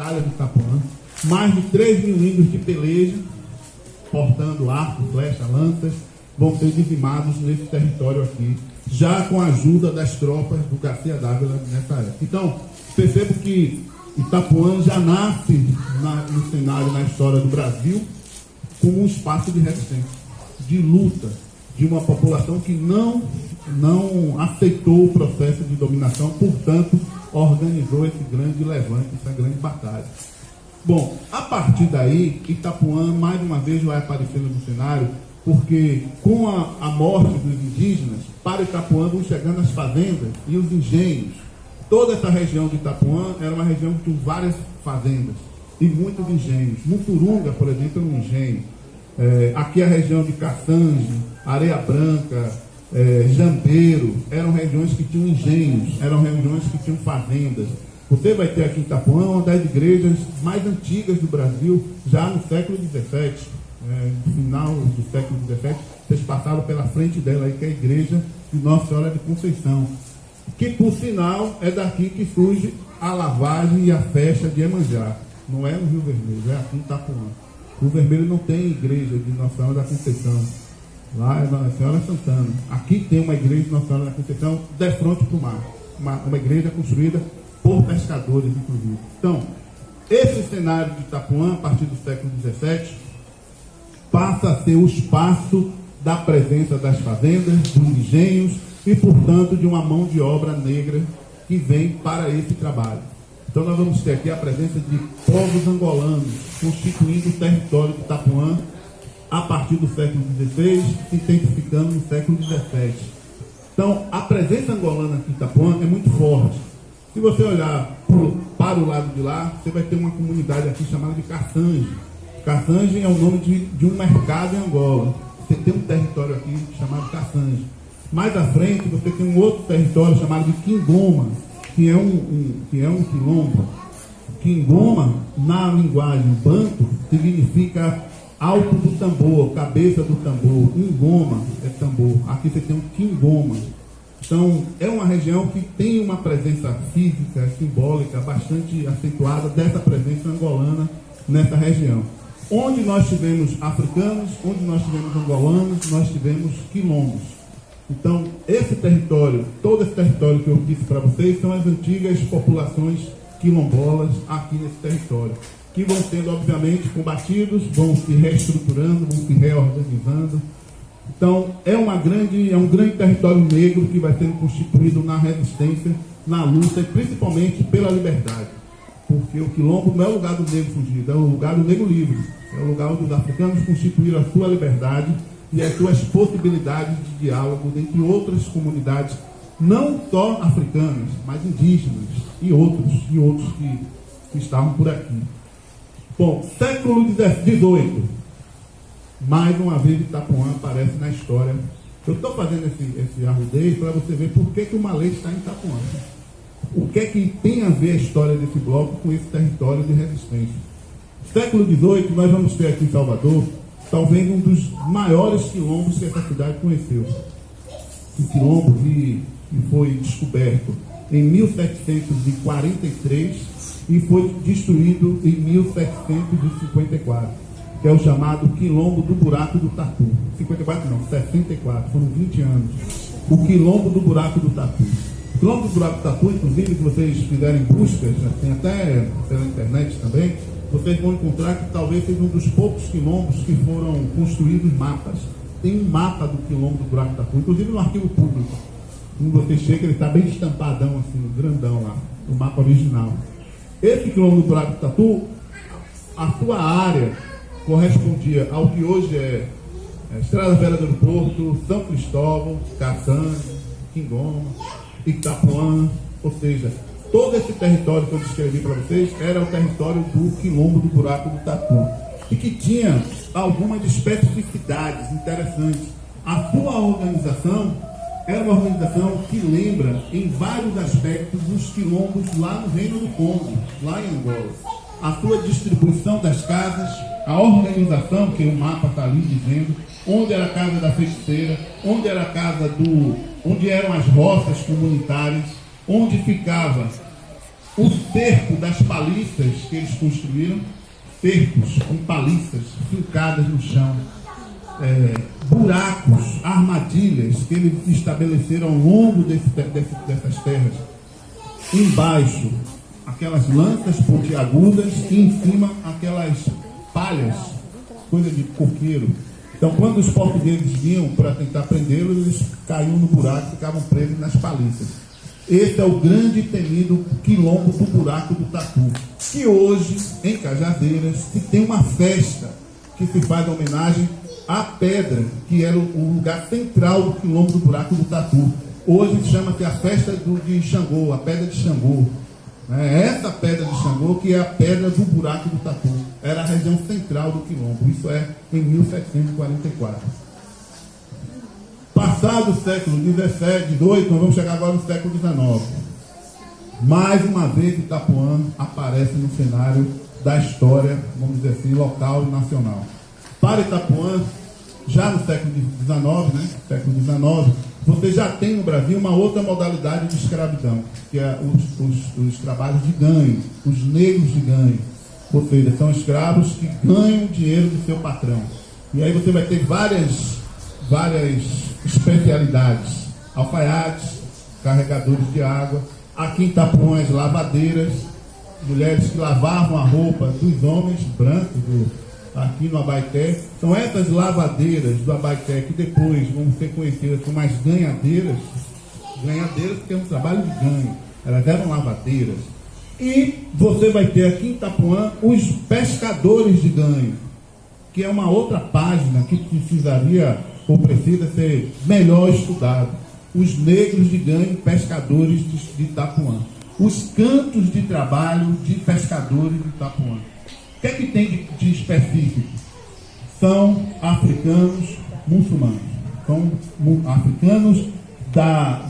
Batalha de Itapuã, mais de 3 mil índios de peleja, portando arco, flecha, lanças, vão ser dizimados nesse território aqui, já com a ajuda das tropas do Garcia Dávila nessa época. Então, percebo que Itapuã já nasce no cenário, na história do Brasil, como um espaço de resistência, de luta, de uma população que não aceitou o processo de dominação, portanto, organizou esse grande levante, essa grande batalha. Bom, a partir daí, Itapuã, mais uma vez, vai aparecendo no cenário, porque com a morte dos indígenas, para Itapuã vão chegando as fazendas e os engenhos. Toda essa região de Itapuã era uma região que tinha várias fazendas e muitos engenhos. Muturunga, por exemplo, é um engenho. Aqui a região de Caçange, Areia Branca, Jambeiro, eram regiões que tinham engenhos, eram regiões que tinham fazendas. Você vai ter aqui em Itapuã uma das igrejas mais antigas do Brasil, já no século XVII. No final do século XVII, vocês passaram pela frente dela aí, que é a igreja de Nossa Senhora de Conceição, que por sinal é daqui que surge a lavagem e a festa de Iemanjá. Não é no Rio Vermelho, é aqui em Itapuã. O Vermelho não tem igreja de Nossa Senhora da Conceição, lá é Nossa Senhora Santana. Aqui tem uma igreja de Nossa Senhora da Conceição de frente para o mar, uma igreja construída por pescadores, inclusive. Então, esse cenário de Itapuã, a partir do século XVII, passa a ser o espaço da presença das fazendas, dos engenhos e, portanto, de uma mão de obra negra que vem para esse trabalho. Então, nós vamos ter aqui a presença de povos angolanos constituindo o território de Itapuã a partir do século XVI, se intensificando no século XVII. Então, a presença angolana aqui em Itapuã é muito forte. Se você olhar para o lado de lá, você vai ter uma comunidade aqui chamada de Caçange. Caçange é o nome de um mercado em Angola. Você tem um território aqui chamado Caçange. Mais à frente, você tem um outro território chamado de Quingoma, que é um quilombo. Quingoma, na linguagem banto, significa alto do tambor, cabeça do tambor. Ngoma é tambor. Aqui você tem um Quingoma. Então, é uma região que tem uma presença física, simbólica, bastante acentuada dessa presença angolana nessa região. Onde nós tivemos africanos, onde nós tivemos angolanos, nós tivemos quilombos. Então, esse território, todo esse território que eu disse para vocês, são as antigas populações quilombolas aqui nesse território, que vão sendo, obviamente, combatidos, vão se reestruturando, vão se reorganizando. Então, é um grande território negro que vai sendo constituído na resistência, na luta e principalmente pela liberdade. Porque o quilombo não é o lugar do negro fugido, é o lugar do negro livre. É o lugar onde os africanos constituíram a sua liberdade e as suas possibilidades de diálogo entre outras comunidades, não só africanas, mas indígenas e outros que estavam por aqui. Bom, século XVIII, mais uma vez Itapuã aparece na história. Eu estou fazendo esse arrudeio para você ver por que o Malê está em Itapuã. O que é que tem a ver a história desse bloco com esse território de resistência? Século XVIII, nós vamos ter aqui em Salvador, talvez um dos maiores quilombos que essa cidade conheceu. Um quilombo que foi descoberto em 1743 e foi destruído em 1754, que é o chamado Quilombo do Buraco do Tatu. 54 não, 64, foram 20 anos. O Quilombo do Buraco do Tatu. O Quilombo do Buraco do Tatu, inclusive, que vocês fizerem buscas, tem até pela internet também, vocês vão encontrar que talvez seja um dos poucos quilombos que foram construídos mapas. Tem um mapa do Quilombo do Buraco do Tatu, inclusive no arquivo público. Quando você chega, ele está bem estampadão, assim, grandão lá, o mapa original. Esse Quilombo do Buraco do Tatu, a sua área correspondia ao que hoje é Estrada Velha do Aeroporto, São Cristóvão, Caçange, Quingoma, Itapuã, ou seja, todo esse território que eu descrevi para vocês era o território do Quilombo do Buraco do Tatu, e que tinha algumas especificidades interessantes. A sua organização era uma organização que lembra, em vários aspectos, os quilombos lá no Reino do Congo, lá em Angola. A sua distribuição das casas, a organização, que o mapa está ali dizendo, onde era a casa da feiticeira, onde era a casa onde eram as roças comunitárias, onde ficava o cerco das paliças que eles construíram, cercos com paliças fincadas no chão, buracos, armadilhas que eles estabeleceram ao longo dessas terras. Embaixo, aquelas lanças pontiagudas e em cima aquelas palhas, coisa de coqueiro. Então, quando os portugueses vinham para tentar prendê-los, eles caíam no buraco e ficavam presos nas paliças. Esse é o grande e temido quilombo do buraco do Tatu, que hoje, em Cajazeiras, se tem uma festa que se faz homenagem à pedra, que era o lugar central do quilombo do buraco do Tatu. Hoje chama-se a festa de Xangô, a pedra de Xangô. Essa pedra de Xangô que é a pedra do buraco do Tatu. Era a região central do quilombo. Isso é em 1744. Passado o século XVII, XVIII, nós vamos chegar agora no século XIX. Mais uma vez Itapuã aparece no cenário da história, vamos dizer assim, local e nacional. Para Itapuã, já no século XIX, você já tem no Brasil uma outra modalidade de escravidão, que é os trabalhos de ganho, os negros de ganho. Ou seja, são escravos que ganham dinheiro do seu patrão. E aí você vai ter várias especialidades: alfaiates, carregadores de água. Aqui em Itapuã, as lavadeiras, mulheres que lavavam a roupa dos homens brancos, aqui no Abaeté. São essas lavadeiras do Abaeté que depois vão ser conhecidas como as ganhadeiras porque é um trabalho de ganho. Elas eram lavadeiras. E você vai ter aqui em Itapuã os pescadores de ganho, que é uma outra página que precisaria ou precisa ser melhor estudado. Os negros de ganho, pescadores de Itapuã. Os cantos de trabalho de pescadores de Itapuã. O que é que tem de específico? São africanos muçulmanos. São africanos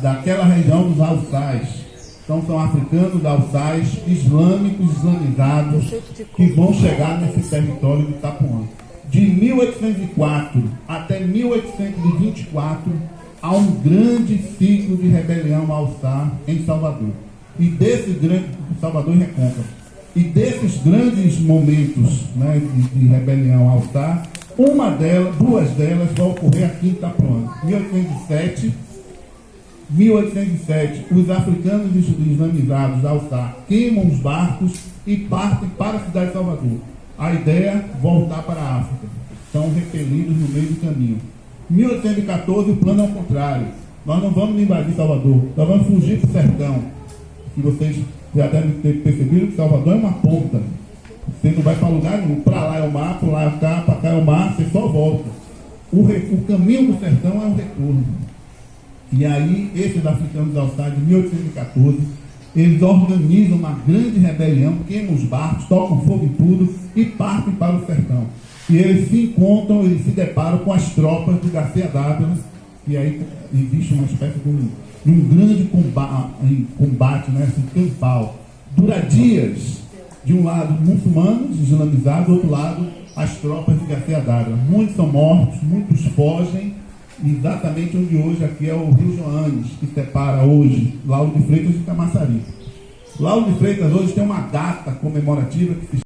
daquela região dos alçais. Então são africanos alçais, islâmicos, islamizados, que vão chegar nesse território de Itapuã. De 1804 até 1824, há um grande ciclo de rebelião alçar em Salvador. E desse grande, Salvador e Recôncavo. E desses grandes momentos, né, de rebelião alçar, duas delas vão ocorrer aqui em Itapuã. 1807, os africanos islamizados alçar queimam os barcos e partem para a cidade de Salvador. A ideia é voltar para a África. São repelidos no meio do caminho. 1814, o plano é o contrário. Nós não vamos invadir Salvador, nós vamos fugir para o sertão. Que vocês já devem ter percebido que Salvador é uma ponta. Você não vai para lugar nenhum. Para lá é o mar, para lá é o cá, para cá é o mar, você só volta. O caminho do sertão é o retorno. E aí, esses africanos alçados de 1814, eles organizam uma grande rebelião, queimam os barcos, tocam fogo em tudo e partem para o sertão. E eles se encontram, eles se deparam com as tropas do Garcia Dávila, e aí existe uma espécie de um grande combate, né, assim, campal. Dura dias, de um lado muçulmanos, islamizados, do outro lado as tropas de Garcia Dávila. Muitos são mortos, muitos fogem, exatamente onde hoje aqui é o Rio Joanes, que separa hoje Lauro de Freitas e Camaçari. Lauro de Freitas hoje tem uma data comemorativa que se